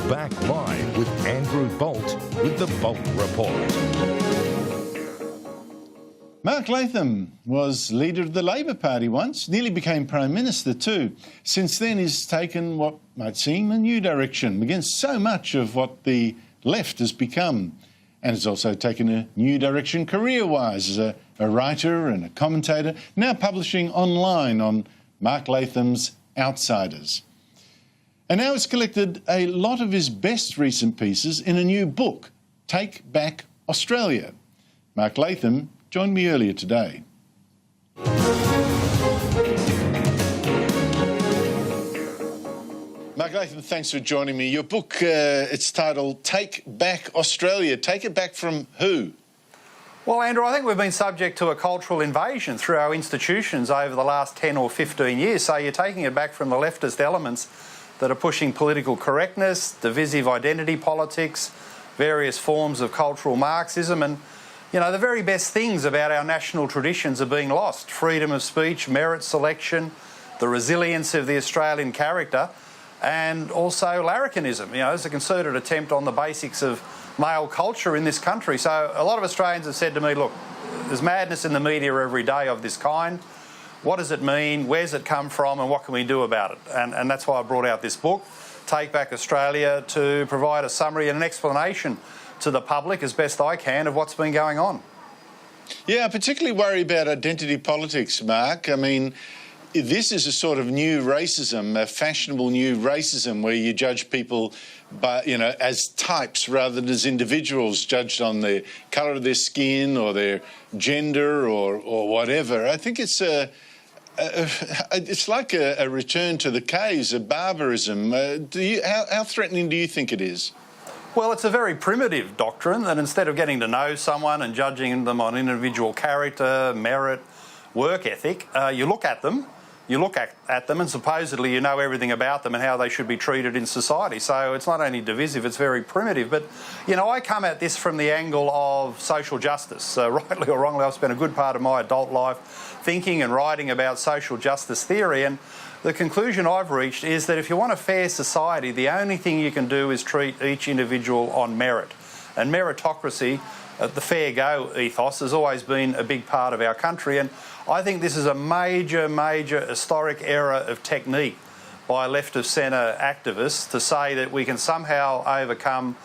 Back live with Andrew Bolt with the Bolt Report. Mark Latham was leader of the Labor Party once, nearly became Prime Minister too. Since then he's taken what might seem a new direction against so much of what the left has become. And has also taken a new direction career-wise as a writer and a commentator, now publishing online on Mark Latham's Outsiders. And now he's collected a lot of his best recent pieces in a new book, Take Back Australia. Mark Latham joined me earlier today. Mark Latham, thanks for joining me. Your book, it's titled Take Back Australia. Take it back from who? Well, Andrew, I think we've been subject to a cultural invasion through our institutions over the last 10 or 15 years. So you're taking it back from the leftist elements that are pushing political correctness, divisive identity politics, various forms of cultural Marxism, and you know, the very best things about our national traditions are being lost. Freedom of speech, merit selection, the resilience of the Australian character, and also larrikinism. You know, it's a concerted attempt on the basics of male culture in this country. So a lot of Australians have said to me, look, there's madness in the media every day of this kind. What does it mean? Where's it come from? And what can we do about it? And that's why I brought out this book, Take Back Australia, to provide a summary and an explanation to the public as best I can of what's been going on. Yeah, I particularly worry about identity politics, Mark. I mean, this is a sort of new racism, a fashionable new racism where you judge people by, you know, as types rather than as individuals, judged on the colour of their skin or their gender or whatever. I think it's it's like a return to the caves of barbarism. How threatening do you think it is? Well, it's a very primitive doctrine that instead of getting to know someone and judging them on individual character, merit, work ethic, you look at them, and supposedly you know everything about them and how they should be treated in society. So it's not only divisive, it's very primitive. But, you know, I come at this from the angle of social justice. Rightly or wrongly, I've spent a good part of my adult life thinking and writing about social justice theory, and the conclusion I've reached is that if you want a fair society, the only thing you can do is treat each individual on merit. And meritocracy, the fair go ethos, has always been a big part of our country. And I think this is a major historic error of technique by left of centre activists to say that we can somehow overcome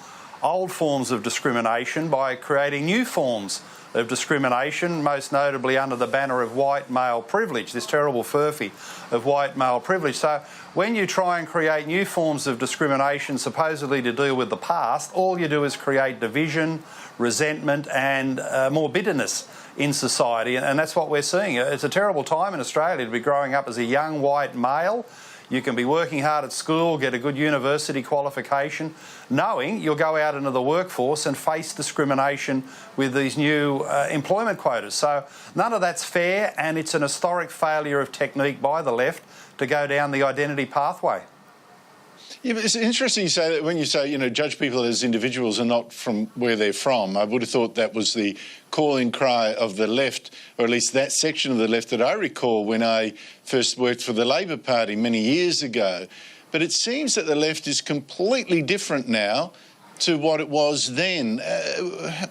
old forms of discrimination by creating new forms of discrimination, most notably under the banner of white male privilege, this terrible furphy of white male privilege. So when you try and create new forms of discrimination supposedly to deal with the past, all you do is create division, resentment and more bitterness in society, and that's what we're seeing. It's a terrible time in Australia to be growing up as a young white male. You can be working hard at school, get a good university qualification, knowing you'll go out into the workforce and face discrimination with these new employment quotas. So none of that's fair, and it's an historic failure of technique by the left to go down the identity pathway. Yeah, but it's interesting you say that when you say, you know, judge people as individuals and not from where they're from. I would have thought that was the calling cry of the left, or at least that section of the left that I recall when I first worked for the Labor Party many years ago. But it seems that the left is completely different now to what it was then.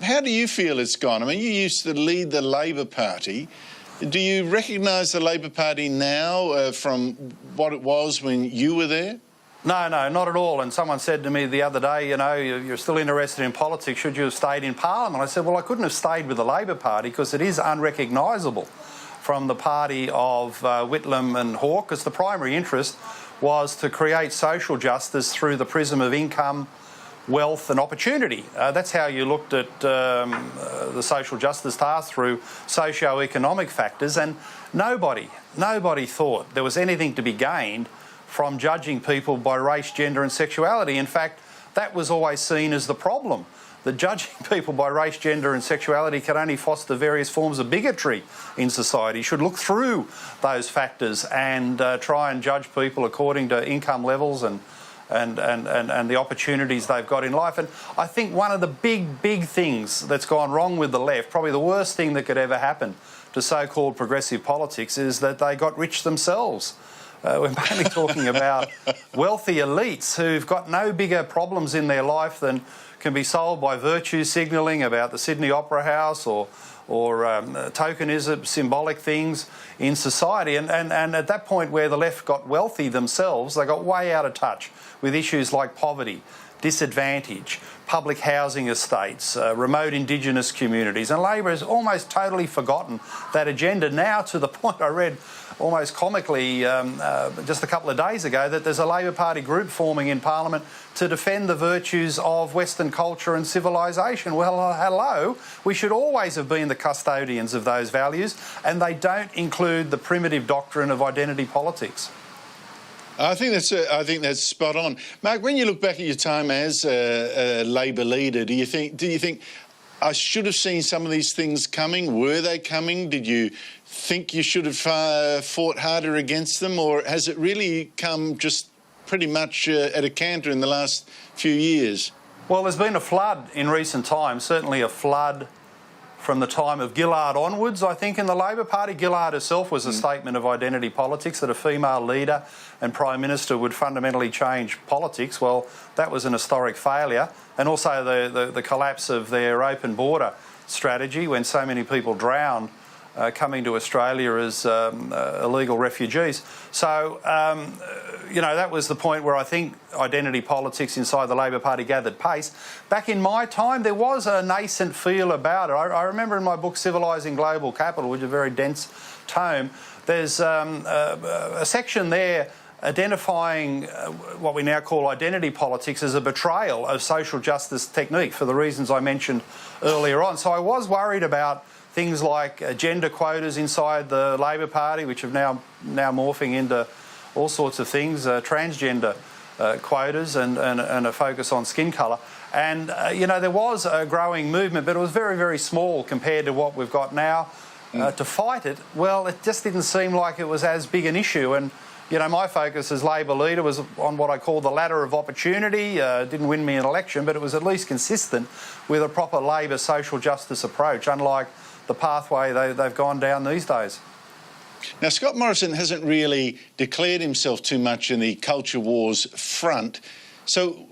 How do you feel it's gone? I mean, you used to lead the Labor Party. Do you recognise the Labor Party now from what it was when you were there? No, not at all. And someone said to me the other day, you know, you're still interested in politics, should you have stayed in Parliament? I said, well, I couldn't have stayed with the Labor Party because it is unrecognisable from the party of Whitlam and Hawke, because the primary interest was to create social justice through the prism of income, wealth and opportunity. That's how you looked at the social justice task, through socio-economic factors, and nobody thought there was anything to be gained from judging people by race, gender and sexuality. In fact, that was always seen as the problem, that judging people by race, gender and sexuality can only foster various forms of bigotry in society. You should look through those factors and try and judge people according to income levels and the opportunities they've got in life. And I think one of the big things that's gone wrong with the left, probably the worst thing that could ever happen to so-called progressive politics, is that they got rich themselves We're mainly talking about wealthy elites who've got no bigger problems in their life than can be solved by virtue signalling about the Sydney Opera House or tokenism, symbolic things in society. And at that point where the left got wealthy themselves, they got way out of touch with issues like poverty, disadvantage, public housing estates, remote Indigenous communities. And Labor has almost totally forgotten that agenda now, to the point I read almost comically just a couple of days ago that there's a Labor Party group forming in Parliament to defend the virtues of Western culture and civilisation. Well, hello, we should always have been the custodians of those values, and they don't include the primitive doctrine of identity politics. I think that's spot on, Mark. When you look back at your time as a Labor leader, do you think I should have seen some of these things coming? Were they coming? Did you think you should have fought harder against them, or has it really come just pretty much at a canter in the last few years? Well, there's been a flood in recent times, certainly a flood from the time of Gillard onwards, I think, in the Labor Party. Gillard herself was a statement of identity politics, that a female leader and Prime Minister would fundamentally change politics. Well, that was an historic failure. And also the collapse of their open border strategy when so many people drowned coming to Australia as illegal refugees. So, that was the point where I think identity politics inside the Labor Party gathered pace. Back in my time, there was a nascent feel about it. I remember in my book, Civilising Global Capital, which is a very dense tome, there's a section there identifying what we now call identity politics as a betrayal of social justice technique for the reasons I mentioned earlier on. So I was worried about things like gender quotas inside the Labor Party, which have now morphing into all sorts of things, transgender quotas and a focus on skin colour. And, there was a growing movement, but it was very, very small compared to what we've got now. To fight it, well, it just didn't seem like it was as big an issue. And, my focus as Labor leader was on what I call the ladder of opportunity. Didn't win me an election, but it was at least consistent with a proper Labor social justice approach, unlike the pathway they've gone down these days. Now, Scott Morrison hasn't really declared himself too much in the culture wars front. So,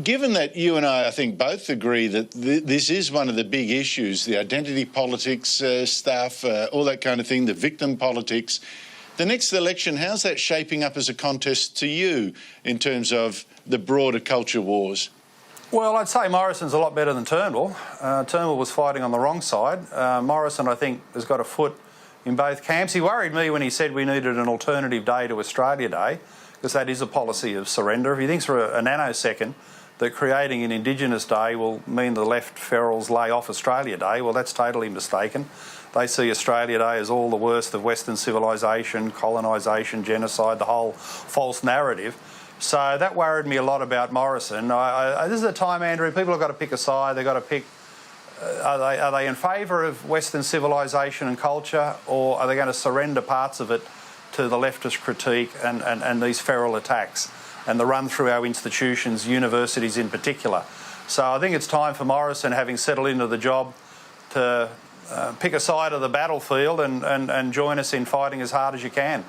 given that you and I think, both agree that this is one of the big issues, the identity politics stuff, all that kind of thing, the victim politics, the next election, how's that shaping up as a contest to you in terms of the broader culture wars? Well, I'd say Morrison's a lot better than Turnbull. Turnbull was fighting on the wrong side. Morrison, I think, has got a foot in both camps. He worried me when he said we needed an alternative day to Australia Day, because that is a policy of surrender. If he thinks for a nanosecond that creating an Indigenous Day will mean the left ferals lay off Australia Day, well, that's totally mistaken. They see Australia Day as all the worst of Western civilisation, colonisation, genocide, the whole false narrative. So that worried me a lot about Morrison. This is a time, Andrew, people have got to pick a side. They've got to pick, are they in favour of Western civilisation and culture, or are they going to surrender parts of it to the leftist critique and these feral attacks and the run through our institutions, universities in particular? So I think it's time for Morrison, having settled into the job, to pick a side of the battlefield and join us in fighting as hard as you can.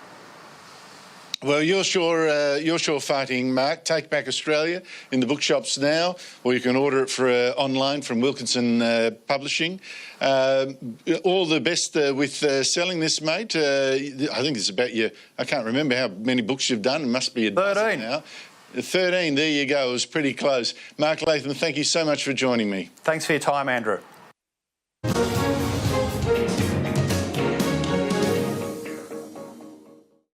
Well, you're sure fighting, Mark. Take Back Australia in the bookshops now, or you can order it for online from Wilkinson Publishing. All the best with selling this, mate. I think it's about I can't remember how many books you've done. It must be 13 now. 13, there you go. It was pretty close. Mark Latham, thank you so much for joining me. Thanks for your time, Andrew.